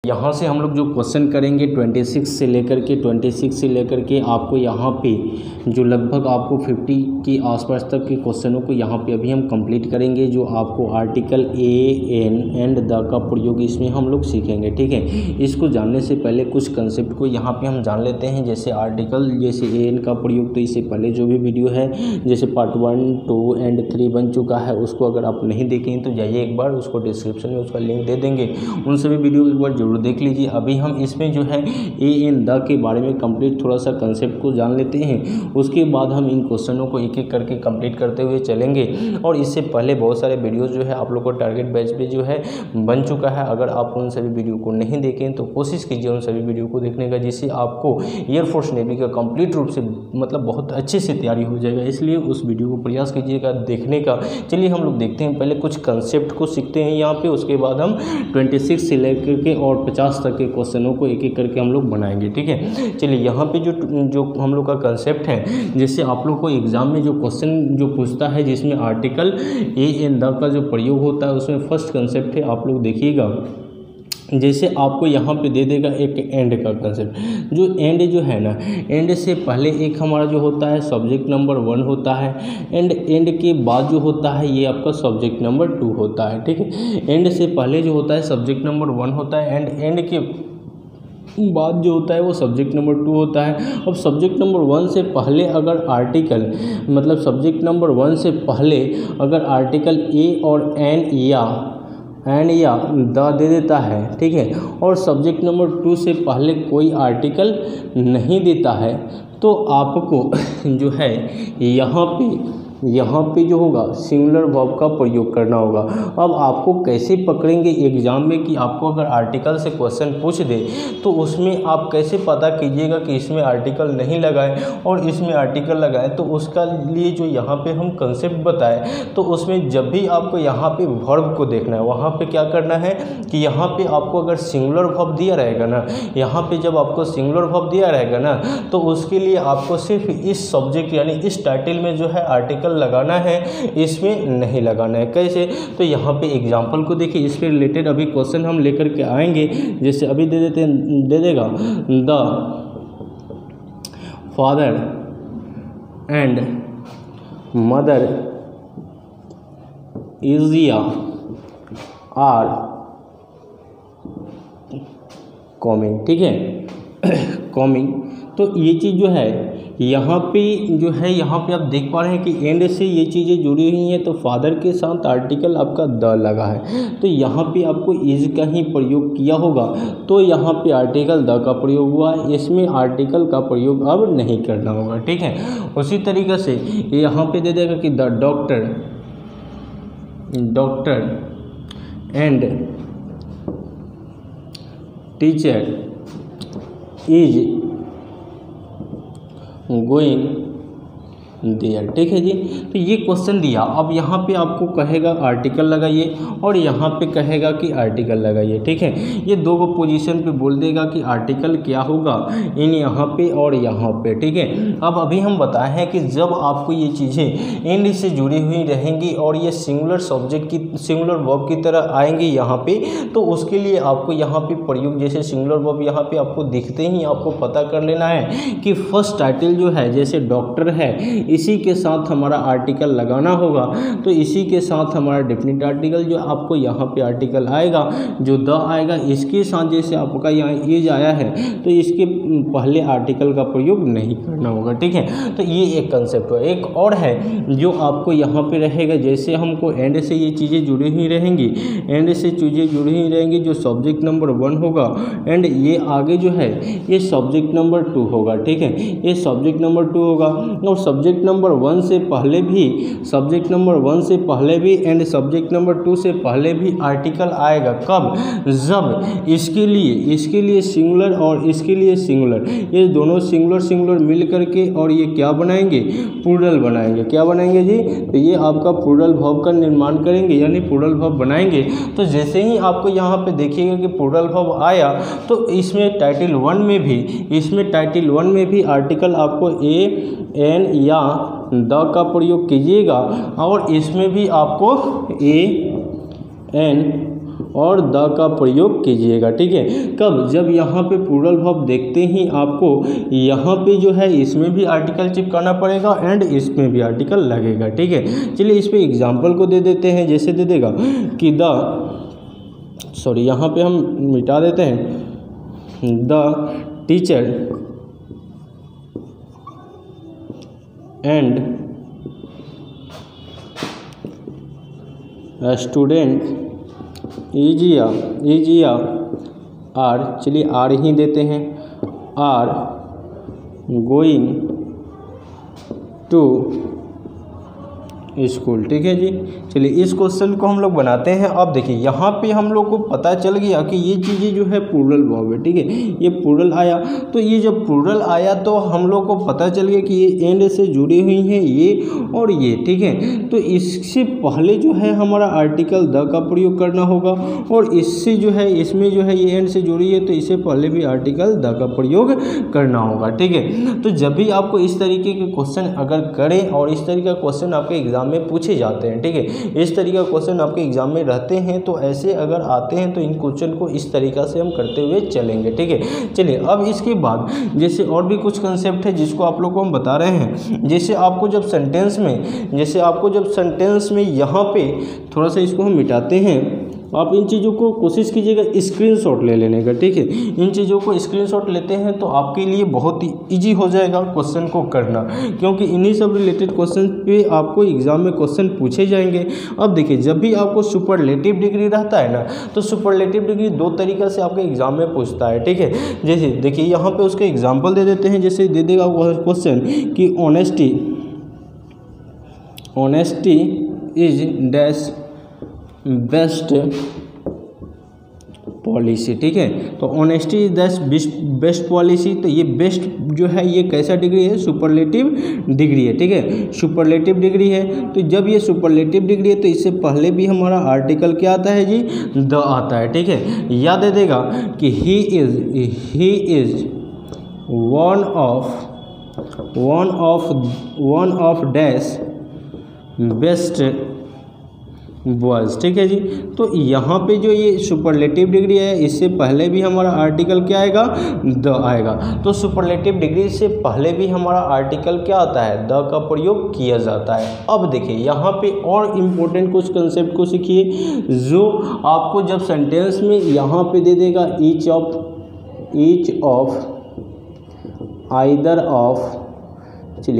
यहाँ से हम लोग जो क्वेश्चन करेंगे 26 से लेकर के आपको यहाँ पे जो लगभग आपको 50 के आसपास तक के क्वेश्चनों को यहाँ पे अभी हम कंप्लीट करेंगे, जो आपको article a an and the का प्रयोग इसमें हम लोग सीखेंगे। ठीक है, इसको जानने से पहले कुछ कंसेप्ट को यहाँ पे हम जान लेते हैं। जैसे आर्टिकल, जैसे ए एन का प्रयोग तो इससे पहले जो भी वीडियो है जैसे पार्ट 1, 2 एंड 3 बन चुका है, उसको अगर आप नहीं देखें तो जाइए एक बार, उसको डिस्क्रिप्शन में उसका लिंक दे देंगे, उन सभी वीडियो एक बार जरूर देख लीजिए। अभी हम इसमें जो है ए एन द के बारे में कंप्लीट थोड़ा सा कंसेप्ट को जान लेते हैं, उसके बाद हम इन क्वेश्चनों को एक एक करके कंप्लीट करते हुए चलेंगे। और इससे पहले बहुत सारे वीडियोस जो है आप लोग को टारगेट बैच पे जो है बन चुका है, अगर आप उन सभी वीडियो को नहीं देखें तो कोशिश कीजिए उन सभी वीडियो को देखने का, जिससे आपको एयरफोर्स नेवी का कंप्लीट रूप से मतलब बहुत अच्छे से तैयारी हो जाएगा। इसलिए उस वीडियो को प्रयास कीजिएगा देखने का। चलिए हम लोग देखते हैं, पहले कुछ कंसेप्ट को सीखते हैं यहाँ पे, उसके बाद हम 26 से लेकर के और 50 तक के क्वेश्चनों को एक एक करके हम लोग बनाएंगे। ठीक है, चलिए यहाँ पे जो हम लोग का कंसेप्ट है, जैसे आप लोग को एग्जाम में जो क्वेश्चन जो पूछता है जिसमें आर्टिकल ए एन द का जो प्रयोग होता है, उसमें फर्स्ट कंसेप्ट है, आप लोग देखिएगा। जैसे आपको यहाँ पे दे देगा एक एंड का कंसेप्ट, जो एंड जो है ना, एंड से पहले एक हमारा जो होता है सब्जेक्ट नंबर 1 होता है, एंड के बाद जो होता है ये आपका सब्जेक्ट नंबर 2 होता है। ठीक है, एंड से पहले जो होता है सब्जेक्ट नंबर 1 होता है, एंड के बाद जो होता है वो सब्जेक्ट नंबर 2 होता है। अब सब्जेक्ट नंबर 1 से पहले अगर आर्टिकल, मतलब सब्जेक्ट नंबर 1 से पहले अगर आर्टिकल ए और एन या द दे देता है, ठीक है, और सब्जेक्ट नंबर 2 से पहले कोई आर्टिकल नहीं देता है, तो आपको जो है यहाँ पे जो होगा सिंगुलर वर्ब का प्रयोग करना होगा। अब आपको कैसे पकड़ेंगे एग्जाम में कि आपको अगर आर्टिकल से क्वेश्चन पूछ दे तो उसमें आप कैसे पता कीजिएगा कि इसमें आर्टिकल नहीं लगाए और इसमें आर्टिकल लगाए, तो उसका लिए जो यहाँ पे हम कंसेप्ट बताए, तो उसमें जब भी आपको यहाँ पे वर्ब को देखना है, वहाँ पे क्या करना है कि यहाँ पे आपको अगर सिंगुलर वर्ब दिया रहेगा ना, यहाँ पे जब आपको सिंगुलर वर्ब दिया रहेगा ना, तो उसके लिए आपको सिर्फ इस सब्जेक्ट यानी इस टाइटल में जो है आर्टिकल लगाना है, इसमें नहीं लगाना है। कैसे? तो यहाँ पे एग्जांपल को देखिए, इसके रिलेटेड अभी क्वेश्चन हम लेकर के आएंगे। जैसे अभी दे देगा द फादर एंड मदर इजिया आर कमिंग। ठीक है, कमिंग, तो ये चीज़ जो है यहाँ पे आप देख पा रहे हैं कि एंड से ये चीज़ें जुड़ी हुई हैं, तो फादर के साथ आर्टिकल आपका द लगा है, तो यहाँ पे आपको इज का ही प्रयोग किया होगा, तो यहाँ पे आर्टिकल द का प्रयोग हुआ, इसमें आर्टिकल का प्रयोग अब नहीं करना होगा। ठीक है, उसी तरीके से यहाँ पे दे देगा कि the doctor and teacher is going there. ठीक है जी, तो ये क्वेश्चन दिया। अब यहाँ पे आपको कहेगा आर्टिकल लगाइए और यहाँ पे कहेगा कि आर्टिकल लगाइए। ठीक है, ये दो पोजीशन पे बोल देगा कि आर्टिकल क्या होगा इन यहाँ पे और यहाँ पे। ठीक है, अब अभी हम बताए हैं कि जब आपको ये चीज़ें एंड से जुड़ी हुई रहेंगी और ये सिंगुलर सब्जेक्ट की सिंगुलर वर्ब की तरह आएंगी यहाँ पे, तो उसके लिए आपको यहाँ पे प्रयोग, जैसे सिंगुलर वर्ब यहाँ पे आपको दिखते ही आपको पता कर लेना है कि फर्स्ट टाइटल जो है, जैसे डॉक्टर है, इसी के साथ हमारा आर्टिकल लगाना होगा, तो इसी के साथ हमारा डेफिनेट आर्टिकल जो आपको यहाँ पे आर्टिकल आएगा, जो द आएगा, इसके साथ जैसे आपका यहाँ इज आया है तो इसके पहले आर्टिकल का प्रयोग नहीं करना होगा। ठीक है, तो ये एक कंसेप्ट है। एक और है जो आपको यहाँ पे रहेगा, जैसे हमको एंड से ये चीज़ें जुड़ी हुई रहेंगी, एंड से चीज़ें जुड़ी हुई रहेंगी, जो सब्जेक्ट नंबर 1 होगा एंड ये आगे जो है ये सब्जेक्ट नंबर 2 होगा। ठीक है, ये सब्जेक्ट नंबर 2 होगा और सब्जेक्ट नंबर 1 से पहले भी एंड सब्जेक्ट नंबर 2 से पहले भी आर्टिकल आएगा। कब? जब इसके लिए सिंगुलर और इसके लिए सिंगुलर, ये दोनों सिंगुलर मिल करके और ये क्या बनाएंगे? प्लूरल बनाएंगे। क्या बनाएंगे जी? तो ये आपका प्लूरल वर्ब का निर्माण करेंगे, यानी प्लूरल वर्ब बनाएंगे। तो जैसे ही आपको यहाँ पे देखिएगा कि प्लूरल वर्ब आया, तो इसमें टाइटल 1 में भी आर्टिकल आपको ए एन या द का प्रयोग कीजिएगा और इसमें भी आपको ए एन और द का प्रयोग कीजिएगा। ठीक है, कब? जब यहाँ पे प्लूरल वर्ब देखते ही आपको यहाँ पे जो है इसमें भी आर्टिकल चिपकाना पड़ेगा एंड इसमें भी आर्टिकल लगेगा। ठीक है, चलिए इस पे एग्जांपल को दे देते हैं। जैसे दे देगा कि यहाँ पे हम मिटा देते हैं, the teacher and student is are, चलिए आर ही देते हैं, आर गोइंग टू स्कूल। ठीक है जी, चलिए इस क्वेश्चन को हम लोग बनाते हैं। अब देखिए यहाँ पे हम लोग को पता चल गया कि ये चीज़ें जो है प्लूरल वर्ब है। ठीक है, ये प्लूरल आया, तो ये जब प्लूरल आया तो हम लोग को पता चल गया कि ये एंड से जुड़ी हुई हैं ये और ये। ठीक है, तो इससे पहले जो है हमारा आर्टिकल द का प्रयोग करना होगा और इससे जो है इसमें जो है ये एंड से जुड़ी है तो इससे पहले भी आर्टिकल द का प्रयोग करना होगा। ठीक है, तो जब भी आपको इस तरीके के क्वेश्चन अगर करें और इस तरीके का क्वेश्चन आपके एग्जाम में पूछे जाते हैं, ठीक है, इस तरीके का क्वेश्चन आपके एग्जाम में रहते हैं, तो ऐसे अगर आते हैं तो इन क्वेश्चन को इस तरीका से हम करते हुए चलेंगे। ठीक है, चलिए अब इसके बाद जैसे और भी कुछ कंसेप्ट है जिसको आप लोगों को हम बता रहे हैं। जैसे आपको जब सेंटेंस में यहाँ पे थोड़ा सा इसको हम मिटाते हैं, आप इन चीज़ों को कोशिश कीजिएगा स्क्रीनशॉट ले लेने का। ठीक है, इन चीज़ों को स्क्रीनशॉट लेते हैं तो आपके लिए बहुत ही इजी हो जाएगा क्वेश्चन को करना, क्योंकि इन्हीं सब रिलेटेड क्वेश्चन पे आपको एग्जाम में क्वेश्चन पूछे जाएंगे। अब देखिए जब भी आपको सुपरलेटिव डिग्री रहता है ना, तो सुपरलेटिव डिग्री दो तरीक़ा से आपके एग्जाम में पूछता है। ठीक है, जैसे देखिए यहाँ पर उसके एग्जाम्पल दे देते हैं। जैसे दे देगा क्वेश्चन कि honesty is dash best policy. ठीक है, तो honesty is the best policy, तो ये बेस्ट जो है ये कैसा डिग्री है? सुपरलेटिव डिग्री है। ठीक है, सुपरलेटिव डिग्री है, तो जब ये सुपरलेटिव डिग्री है तो इससे पहले भी हमारा आर्टिकल क्या आता है जी? द आता है। ठीक है, याद दे देगा कि he is one of dash best boys. ठीक है जी, तो यहाँ पे जो ये सुपरलेटिव डिग्री है इससे पहले भी हमारा आर्टिकल क्या आएगा? द आएगा। तो सुपरलेटिव डिग्री से पहले भी हमारा आर्टिकल क्या आता है? द का प्रयोग किया जाता है। अब देखिए यहाँ पे और इम्पोर्टेंट कुछ कंसेप्ट को सीखिए, जो आपको जब सेंटेंस में यहाँ पे दे देगा each of either of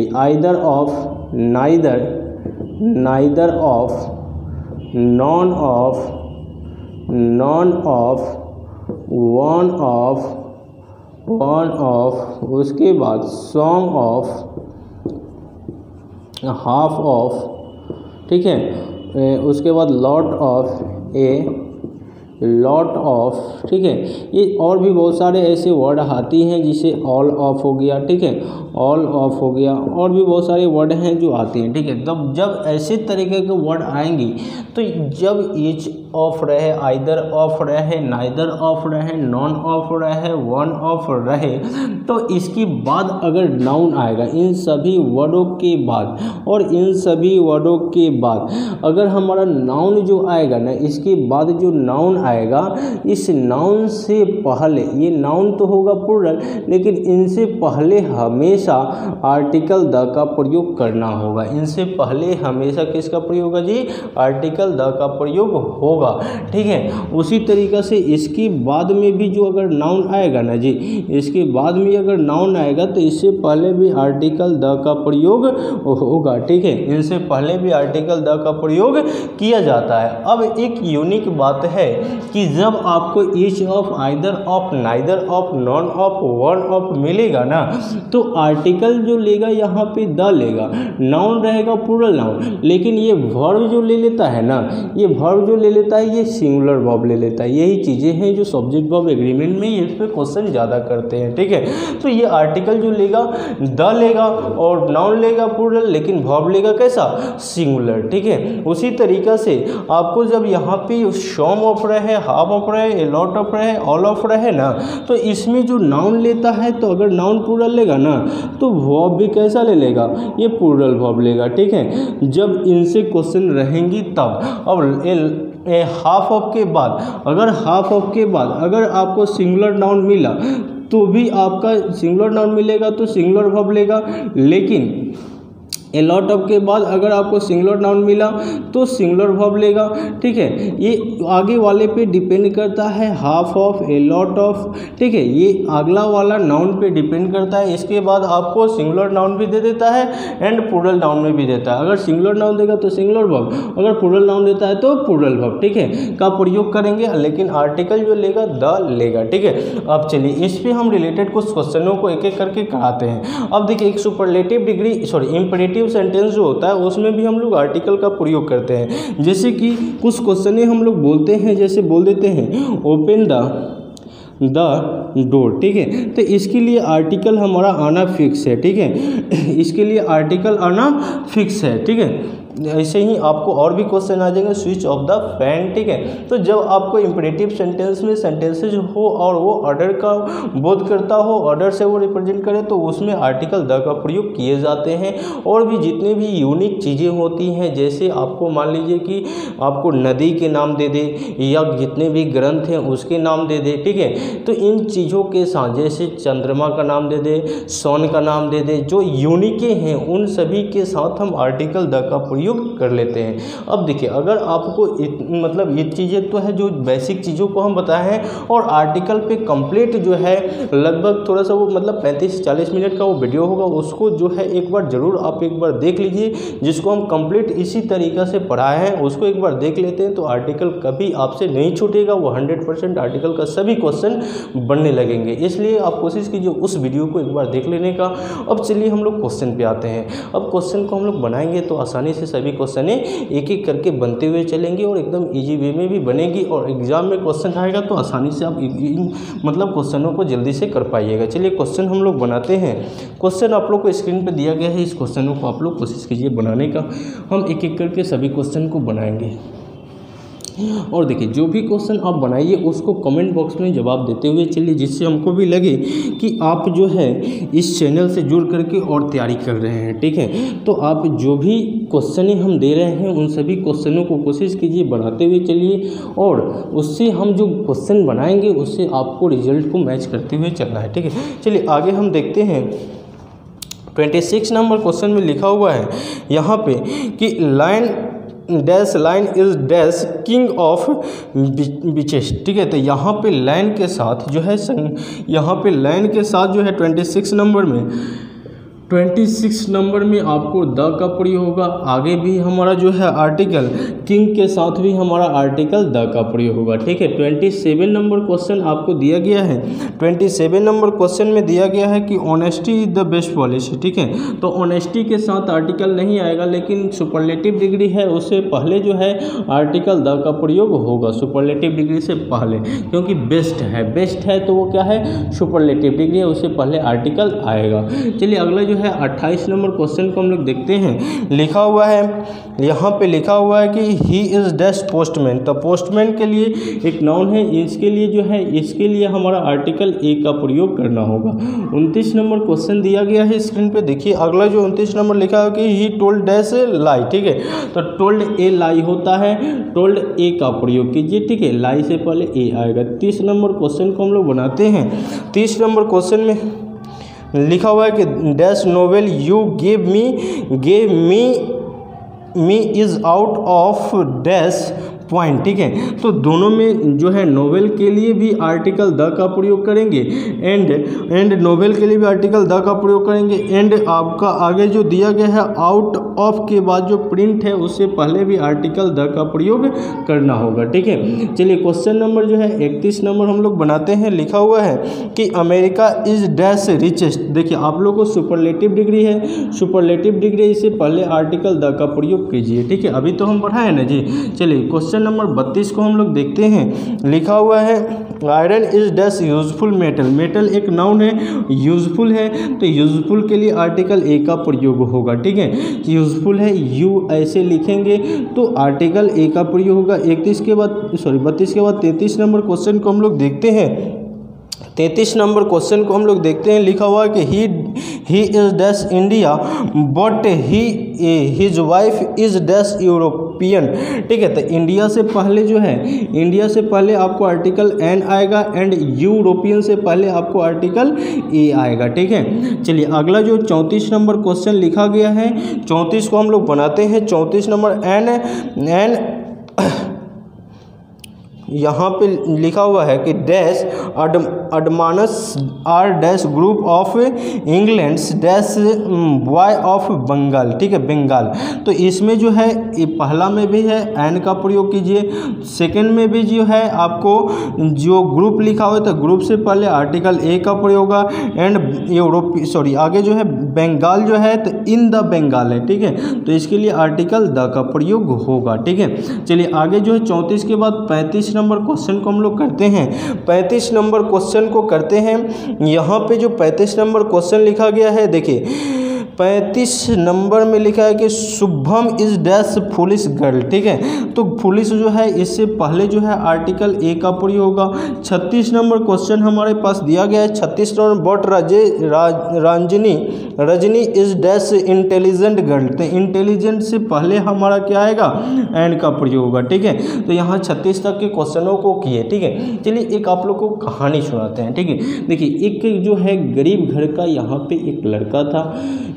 neither of non one of उसके बाद सॉन्ग ऑफ हाफ ऑफ। ठीक है, उसके बाद लॉट ऑफ। ठीक है, ये और भी बहुत सारे ऐसे वर्ड आती हैं जिसे ऑल ऑफ हो गया। ठीक है, ऑल ऑफ हो गया, और भी बहुत सारे वर्ड हैं जो आते हैं। ठीक है, तब जब ऐसे तरीके के वर्ड आएंगी तो जब ईच ऑफ रहे, आइदर ऑफ रहे, नाइदर ऑफ रहे, नॉन ऑफ रहे, वन ऑफ रहे, तो इसके बाद अगर नाउन आएगा इन सभी वर्डों के बाद, और इन सभी वर्डों के बाद अगर हमारा नाउन जो आएगा ना, इसके बाद जो नाउन आएगा, इस नाउन से पहले, ये नाउन तो होगा प्लूरल, लेकिन इनसे पहले हमेशा आर्टिकल द का प्रयोग करना होगा। इनसे पहले हमेशा किसका प्रयोग होगा जी? आर्टिकल द का प्रयोग होगा। ठीक है, उसी तरीक़ा से इसके बाद में भी जो अगर नाउन आएगा ना जी, इसके बाद में अगर नाउन आएगा तो इससे पहले भी आर्टिकल द का प्रयोग होगा। ठीक है, इनसे पहले भी आर्टिकल द का प्रयोग किया जाता है। अब एक यूनिक बात है कि जब आपको each of, either of, neither of, none of, one of मिलेगा ना, तो आर्टिकल जो लेगा यहाँ पे द लेगा, नाउन रहेगा प्लूरल नाउन, लेकिन ये वर्ब जो ले लेता है ना, ये वर्ब जो ले लेता है ये सिंगुलर वर्ब ले लेता है। यही चीज़ें हैं जो सब्जेक्ट वर्ब एग्रीमेंट में इस पे क्वेश्चन ज़्यादा करते हैं। ठीक है, तो ये आर्टिकल जो लेगा द लेगा और नाउन लेगा प्लूरल, लेकिन वर्ब लेगा कैसा? सिंगुलर। ठीक है, उसी तरीक़ा से आपको जब यहाँ पे सम ऑफ रहे, हाफ ऑफ रहे, ए लॉट ऑफ रहे, ऑल ऑफ रहे ना, तो इसमें जो नाउन लेता है, तो अगर नाउन प्लूरल लेगा ना तो वर्ब भी कैसा ले लेगा? ये प्लूरल वर्ब लेगा। ठीक है, जब इनसे क्वेश्चन रहेंगी तब। अब हाफ ऑफ के बाद, अगर हाफ ऑफ के बाद अगर आपको सिंगुलर नाउन मिला तो भी आपका सिंगुलर नाउन मिलेगा तो सिंगुलर वर्ब लेगा, लेकिन ए लॉट ऑफ के बाद अगर आपको सिंगुलर नाउन मिला तो सिंगुलर वर्ब लेगा। ठीक है, ये आगे वाले पे डिपेंड करता है, half of, a lot of. ठीक है, ये अगला वाला नाउन पे डिपेंड करता है। इसके बाद आपको सिंगुलर नाउन भी दे देता है एंड प्लूरल नाउन में भी देता है। अगर सिंगुलर नाउन देगा तो सिंगुलर वर्ब, अगर प्लूरल नाउन देता है तो प्लूरल वर्ब। ठीक है, का प्रयोग करेंगे, लेकिन आर्टिकल जो लेगा द लेगा। ठीक है, अब चलिए इस पे हम रिलेटेड कुछ क्वेश्चनों को एक एक करके कराते हैं। अब देखिए, एक सुपरलेटिव डिग्री इंपरेटिव सेंटेंस जो होता है उसमें भी हम लोग आर्टिकल का प्रयोग करते हैं। जैसे कि कुछ क्वेश्चन हम लोग बोलते हैं, जैसे बोल देते हैं ओपन द डोर। ठीक है, तो इसके लिए आर्टिकल हमारा आना फिक्स है। ठीक है, इसके लिए आर्टिकल आना फिक्स है। ठीक है, ऐसे ही आपको और भी क्वेश्चन आ जाएंगे, स्विच ऑफ द फैन। ठीक है, तो जब आपको इंपरेटिव सेंटेंस में सेंटेंसेज हो और वो ऑर्डर का बोध करता हो, ऑर्डर से वो रिप्रेजेंट करे, तो उसमें आर्टिकल द का प्रयोग किए जाते हैं। और भी जितने भी यूनिक चीज़ें होती हैं, जैसे आपको मान लीजिए कि आपको नदी के नाम दे दे या जितने भी ग्रंथ हैं उसके नाम दे दे। ठीक है, तो इन चीज़ों के साथ जैसे चंद्रमा का नाम दे दे, सन का नाम दे दे, जो यूनिके हैं उन सभी के साथ हम आर्टिकल द का प्रयोग कर लेते हैं। अब देखिए, अगर आपको मतलब ये चीज़ें तो है जो बेसिक चीज़ों को हम बताए हैं, और आर्टिकल पे कंप्लीट जो है लगभग थोड़ा सा वो मतलब 35 से 40 मिनट का वो वीडियो होगा, उसको जो है एक बार ज़रूर आप एक बार देख लीजिए, जिसको हम कंप्लीट इसी तरीक़ा से पढ़ाए हैं, उसको एक बार देख लेते हैं तो आर्टिकल कभी आपसे नहीं छूटेगा। वो 100% आर्टिकल का सभी क्वेश्चन बनने लगेंगे, इसलिए आप कोशिश कीजिए उस वीडियो को एक बार देख लेने का। अब चलिए हम लोग क्वेश्चन पे आते हैं। अब क्वेश्चन को हम लोग बनाएंगे तो आसानी से सभी क्वेश्चन एक एक करके बनते हुए चलेंगे और एकदम इजी वे में भी बनेगी, और एग्जाम में क्वेश्चन आएगा तो आसानी से आप मतलब क्वेश्चनों को जल्दी से कर पाइएगा। चलिए क्वेश्चन हम लोग बनाते हैं। क्वेश्चन आप लोग को स्क्रीन पे दिया गया है, इस क्वेश्चनों को आप लोग कोशिश कीजिए बनाने का। हम एक एक करके सभी क्वेश्चन को बनाएंगे, और देखिए जो भी क्वेश्चन आप बनाइए उसको कमेंट बॉक्स में जवाब देते हुए चलिए, जिससे हमको भी लगे कि आप जो है इस चैनल से जुड़ करके और तैयारी कर रहे हैं। ठीक है, तो आप जो भी क्वेश्चन हम दे रहे हैं उन सभी क्वेश्चनों को कोशिश कीजिए बनाते हुए चलिए, और उससे हम जो क्वेश्चन बनाएंगे उससे आपको रिजल्ट को मैच करते हुए चलना है। ठीक है, चलिए आगे हम देखते हैं। 26 नंबर क्वेश्चन में लिखा हुआ है यहाँ पे कि dash line is dash king of beaches. ठीक है, तो यहाँ पे लाइन के साथ जो है यहाँ पे लाइन के साथ जो है 26 नंबर में आपको द का प्रयोग होगा। आगे भी हमारा जो है आर्टिकल किंग के साथ भी हमारा आर्टिकल द का प्रयोग होगा। ठीक है, 27 नंबर क्वेश्चन आपको दिया गया है। 27 नंबर क्वेश्चन में दिया गया है कि honesty is the best policy. ठीक है, तो ऑनेस्टी के साथ आर्टिकल नहीं आएगा, लेकिन सुपरलेटिव डिग्री है उससे पहले जो है आर्टिकल द का प्रयोग होगा, सुपरलेटिव डिग्री से पहले, क्योंकि बेस्ट है तो वो क्या है, सुपरलेटिव डिग्री है, उससे पहले आर्टिकल आएगा। चलिए अगला जो है 28 नंबर क्वेश्चन को हम लोग देखते हैं। लिखा हुआ है यहाँ पे, लिखा हुआ है कि ही इज डैश पोस्टमैन। तो पोस्टमैन के लिए एक नाउन है, इसके लिए जो है इसके लिए हमारा आर्टिकल ए का प्रयोग करना होगा। 29 नंबर क्वेश्चन दिया गया है स्क्रीन पे, देखिए अगला जो 29 नंबर लिखा है कि ही टोल्ड डैश लाई। ठीक है, तो टोल्ड ए लाई होता है, टोल्ड ए का प्रयोग कीजिए। ठीक है, लाई से पहले ए आएगा। 30 नंबर क्वेश्चन को हम लोग बनाते हैं। 30 नंबर क्वेश्चन में लिखा हुआ है कि dash novel you gave me is out of dash point. ठीक है, तो दोनों में जो है नोवेल के लिए भी आर्टिकल द का प्रयोग करेंगे, एंड नोवेल के लिए भी आर्टिकल द का प्रयोग करेंगे, एंड आपका आगे जो दिया गया है आउट ऑफ के बाद जो प्रिंट है उससे पहले भी आर्टिकल द का प्रयोग करना होगा। ठीक है, चलिए क्वेश्चन नंबर जो है 31 नंबर हम लोग बनाते हैं। लिखा हुआ है कि अमेरिका इज डैश रिचेस्ट। देखिए आप लोग को सुपरलेटिव डिग्री है, सुपरलेटिव डिग्री इससे पहले आर्टिकल द का प्रयोग कीजिए। ठीक है, अभी तो हम पढ़ाए ना जी। चलिए क्वेश्चन नंबर 32 को हम लोग देखते हैं। लिखा हुआ है iron is dash useful metal. Metal एक नाउन है, यूजफुल है, तो यूजफुल के लिए आर्टिकल ए का प्रयोग होगा। ठीक है, यूजफुल है, यू ऐसे लिखेंगे तो आर्टिकल ए का प्रयोग होगा। 32 के बाद 33 नंबर क्वेश्चन को हम लोग देखते हैं। 33 नंबर क्वेश्चन को हम लोग देखते हैं। लिखा हुआ है कि he is dash India but his wife is dash European. ठीक है, तो इंडिया से पहले जो है, इंडिया से पहले आपको आर्टिकल एन आएगा एंड यूरोपियन से पहले आपको आर्टिकल ए आएगा। ठीक है, चलिए अगला जो 34 नंबर क्वेश्चन लिखा गया है, 34 को हम लोग बनाते हैं। 34 नंबर एन यहाँ पे लिखा हुआ है कि dash Andamans are dash group of islands dash bay of Bengal. ठीक है, बंगाल। तो इसमें जो है ये पहला में भी है एन का प्रयोग कीजिए, सेकंड में भी जो है आपको जो ग्रुप लिखा हुआ है तो ग्रुप से पहले आर्टिकल ए का प्रयोग होगा एंड आगे जो है बंगाल जो है तो इन द बंगाल है। ठीक है, तो इसके लिए आर्टिकल द का प्रयोग होगा। ठीक है, चलिए आगे जो है 34 के बाद 35 नंबर क्वेश्चन को हम लोग करते हैं। 35 नंबर क्वेश्चन को करते हैं। यहाँ पे जो 35 नंबर क्वेश्चन लिखा गया है, देखिए 35 नंबर में लिखा है कि Shubham is dash foolish girl. ठीक है, तो फुलिश जो है इससे पहले जो है आर्टिकल ए का प्रयोग होगा। 36 नंबर क्वेश्चन हमारे पास दिया गया है। 36 number but Rajni is dash intelligent girl. तो इंटेलिजेंट से पहले हमारा क्या आएगा, एंड का प्रयोग होगा। ठीक है, तो यहाँ 36 तक के क्वेश्चनों को किए। ठीक है, चलिए एक आप लोग को कहानी सुनाते हैं। ठीक है, देखिए एक जो है गरीब घर का यहाँ पे एक लड़का था,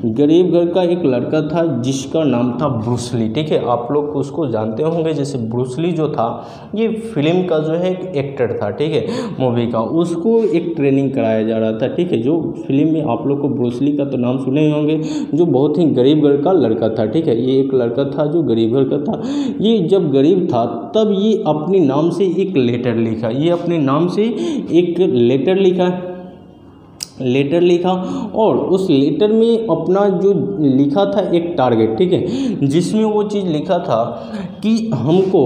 गरीब घर का एक लड़का था जिसका नाम था ब्रूस ली। ठीक है, आप लोग उसको जानते होंगे। जैसे ब्रूस ली जो था ये फिल्म का जो है एक एक्टर था। ठीक है, मूवी का, उसको एक ट्रेनिंग कराया जा रहा था। ठीक है, जो फिल्म में आप लोग को ब्रूस ली का तो नाम सुने ही होंगे, जो बहुत ही गरीब घर का लड़का था। ठीक है, ये एक लड़का था जो गरीब घर का था। ये जब गरीब था तब ये अपने नाम से एक लेटर लिखा, ये अपने नाम से एक लेटर लिखा और उस लेटर में अपना जो लिखा था एक टारगेट। ठीक है, जिसमें वो चीज़ लिखा था कि हमको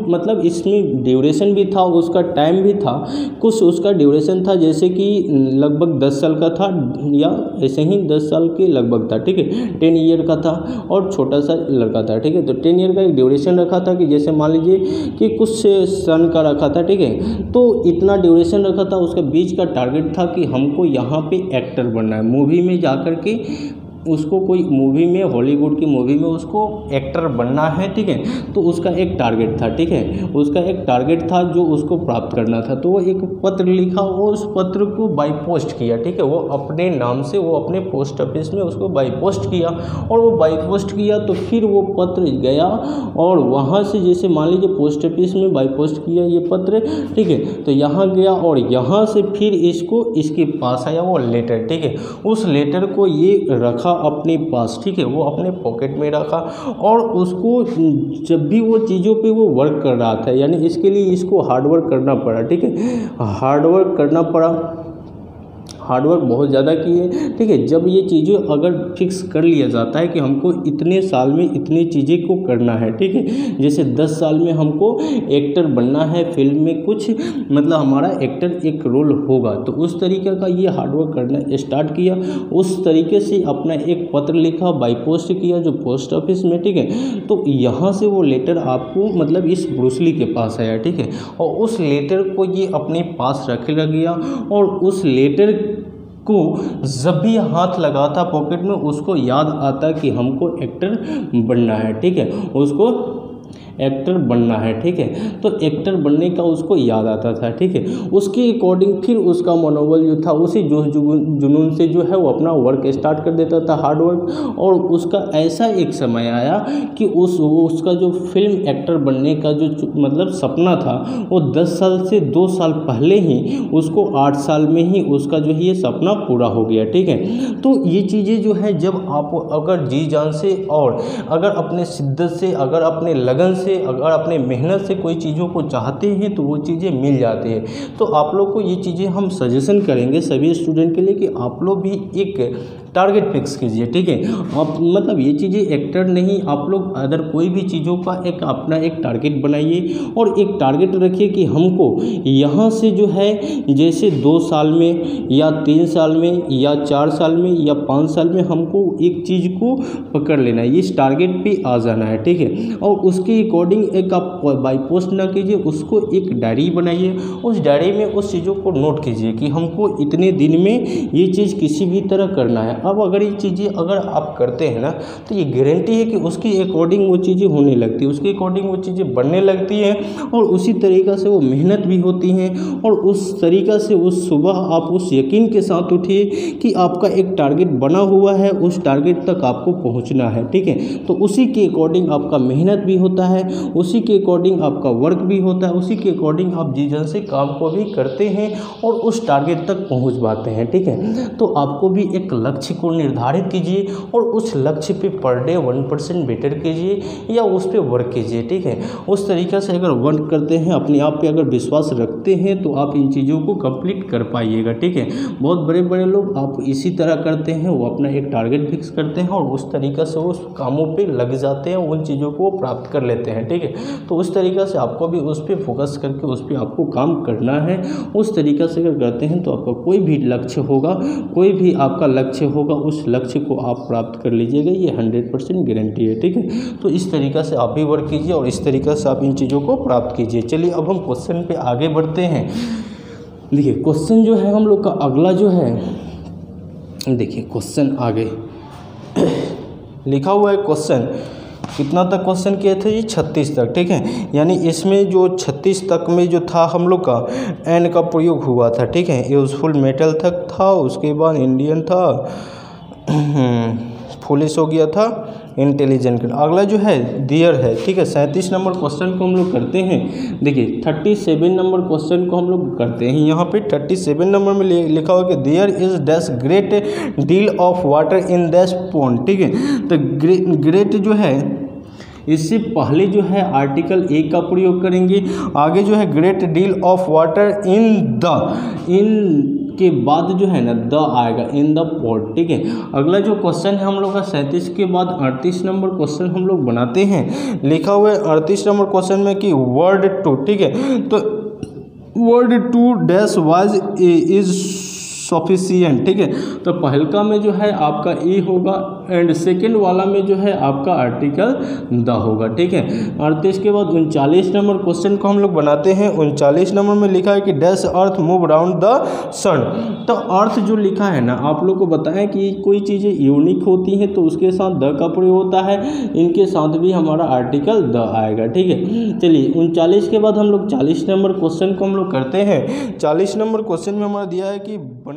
मतलब इसमें ड्यूरेशन भी था, उसका टाइम भी था, कुछ उसका ड्यूरेशन था जैसे कि लगभग 10 साल का था या ऐसे ही 10 साल के लगभग था। ठीक है, 10 ईयर का था और छोटा सा लड़का था। ठीक है, तो 10 ईयर का एक ड्यूरेशन रखा था कि जैसे मान लीजिए कि कुछ सन का रखा था। ठीक है, तो इतना ड्यूरेशन रखा था। उसका बीच का टारगेट था कि हमको यहाँ पे एक्टर बनना है, मूवी में जाकर के उसको कोई मूवी में, हॉलीवुड की मूवी में उसको एक्टर बनना है। ठीक है, तो उसका एक टारगेट था। ठीक है, उसका एक टारगेट था जो उसको प्राप्त करना था। तो वो एक पत्र लिखा और उस पत्र को बाई पोस्ट किया। ठीक है, वो अपने नाम से वो अपने पोस्ट ऑफिस में उसको बाई पोस्ट किया और वो बाई पोस्ट किया तो फिर वो पत्र गया और वहाँ से जैसे मान लीजिए पोस्ट ऑफिस में बाई पोस्ट किया ये पत्र। ठीक है, तो यहाँ गया और यहाँ से फिर इसके पास आया वो लेटर। ठीक है, उस लेटर को ये रखा अपने पास। ठीक है, वो अपने पॉकेट में रखा और उसको जब भी वो चीज़ों पे वो वर्क कर रहा था, यानी इसके लिए इसको हार्डवर्क करना पड़ा। ठीक है, हार्डवर्क करना पड़ा, हार्डवर्क बहुत ज़्यादा किए। ठीक है, जब ये चीज़ें अगर फिक्स कर लिया जाता है कि हमको इतने साल में इतनी चीज़ें को करना है। ठीक है, जैसे 10 साल में हमको एक्टर बनना है, फिल्म में कुछ मतलब हमारा एक्टर एक रोल होगा, तो उस तरीके का ये हार्डवर्क करना स्टार्ट किया। उस तरीके से अपना एक पत्र लिखा, बाई पोस्ट किया जो पोस्ट ऑफिस में। ठीक है, तो यहाँ से वो लेटर आपको मतलब इस ब्रूस ली के पास आया। ठीक है, और उस लेटर को ये अपने पास रख गया और उस लेटर को जब भी हाथ लगाता पॉकेट में उसको याद आता कि हमको एक्टर बनना है। ठीक है, उसको एक्टर बनना है। ठीक है, तो एक्टर बनने का उसको याद आता था। ठीक है, उसके अकॉर्डिंग फिर उसका मनोबल जो था उसी जोश जुनून से जो है वो अपना वर्क स्टार्ट कर देता था, हार्ड वर्क। और उसका ऐसा एक समय आया कि उसका जो फिल्म एक्टर बनने का जो मतलब सपना था वो 10 साल से 2 साल पहले ही उसको 8 साल में ही उसका जो है ये सपना पूरा हो गया। ठीक है, तो ये चीज़ें जो है जब आप अगर जी जान से और अगर अपने शिद्दत से, अगर अपने लगन से, अगर अपने मेहनत से कोई चीज़ों को चाहते हैं तो वो चीज़ें मिल जाती है। तो आप लोग को ये चीज़ें हम सजेशन करेंगे सभी स्टूडेंट के लिए कि आप लोग भी एक टारगेट फिक्स कीजिए, ठीक है। आप मतलब ये चीज़ें एक्टर नहीं, आप लोग अदर कोई भी चीज़ों का एक अपना एक टारगेट बनाइए और एक टारगेट रखिए कि हमको यहाँ से जो है जैसे 2 साल में या 3 साल में या 4 साल में या 5 साल में हमको एक चीज़ को पकड़ लेना है, इस टारगेट पे आ जाना है, ठीक है। और उसके अकॉर्डिंग एक आप बाई पोस्ट ना कीजिए, उसको एक डायरी बनाइए, उस डायरी में उस चीज़ों को नोट कीजिए कि हमको इतने दिन में ये चीज़ किसी भी तरह करना है। अब अगर ये चीज़ें अगर आप करते हैं ना तो ये गारंटी है कि उसके अकॉर्डिंग वो चीज़ें होने लगती है, उसके अकॉर्डिंग वो चीज़ें बनने लगती हैं और उसी तरीक़ा से वो मेहनत भी होती हैं और उस तरीक़ा से उस सुबह आप उस यकीन के साथ उठिए कि आपका एक टारगेट बना हुआ है, उस टारगेट तक आपको पहुंचना है, ठीक है। तो उसी के अकॉर्डिंग आपका मेहनत भी होता है, उसी के अकॉर्डिंग आपका वर्क भी होता है, उसी के अकॉर्डिंग आप जी जान से काम को भी करते हैं और उस टारगेट तक पहुंच पाते हैं, ठीक है। तो आपको भी एक लक्ष्य को निर्धारित कीजिए और उस लक्ष्य पे पर डे 1% बेटर कीजिए या उस पर वर्क कीजिए, ठीक है। उस तरीक़ा से अगर वर्क करते हैं, अपने आप पे अगर विश्वास रखते हैं तो आप इन चीज़ों को कंप्लीट कर पाइएगा, ठीक है। बहुत बड़े बड़े लोग आप इसी तरह करते हैं, वो अपना एक टारगेट फिक्स करते हैं और उस तरीक़ा से उस कामों पे लग जाते हैं, उन चीज़ों को प्राप्त कर लेते हैं, ठीक है। तो उस तरीक़ा से आपको भी उस पर फोकस करके उस पर आपको काम करना है। उस तरीक़ा से अगर करते हैं तो आपका कोई भी लक्ष्य होगा, कोई भी आपका लक्ष्य होगा, उस लक्ष्य को आप प्राप्त कर लीजिएगा, ये 100% गारंटी है, ठीक है। तो इस तरीक़ा से आप भी वर्क कीजिए और इस तरीक़ा से आप इन चीज़ों को प्राप्त कीजिए। चलिए अब हम क्वेश्चन पे आगे बढ़ते हैं। देखिए क्वेश्चन जो है हम लोग का अगला जो है, देखिए क्वेश्चन आगे लिखा हुआ है। क्वेश्चन कितना तक क्वेश्चन किए थे जी? 36 तक, ठीक है। यानी इसमें जो 36 तक में जो था हम लोग का एन का प्रयोग हुआ था, ठीक है। यूजफुल मेटल तक था, उसके बाद इंडियन था, फुलिश हो गया था, इंटेलिजेंट। अगला जो है दियर है, ठीक है। 37 नंबर क्वेश्चन को हम लोग करते हैं। देखिए 37 नंबर क्वेश्चन को हम लोग करते हैं। यहाँ पे 37 नंबर में लिखा हुआ कि there is dash great deal of water in dash pond, ठीक है। तो ग्रेट जो है इससे पहले जो है आर्टिकल ए का प्रयोग करेंगे, आगे जो है ग्रेट डील ऑफ वाटर इन के बाद जो है ना द आएगा, इन द पॉट, ठीक है। अगला जो क्वेश्चन है हम लोग का 37 के बाद 38 नंबर क्वेश्चन हम लोग बनाते हैं। लिखा हुआ है 38 नंबर क्वेश्चन में कि वर्ड टू, ठीक है। तो word two dash was is sufficient, ठीक है। तो पहलका में जो है आपका ए होगा एंड सेकेंड वाला में जो है आपका आर्टिकल द होगा, ठीक है। 38 के बाद 39 नंबर क्वेश्चन को हम लोग बनाते हैं। 39 नंबर में लिखा है कि dash earth move around the sun. तो अर्थ जो लिखा है ना, आप लोग को बताएं कि कोई चीज़ें यूनिक होती हैं तो उसके साथ द का प्रयोग होता है, इनके साथ भी हमारा आर्टिकल द आएगा, ठीक है। चलिए 39 के बाद हम लोग 40 नंबर क्वेश्चन को हम लोग करते हैं। 40 नंबर क्वेश्चन में हमारा दिया है कि बनाना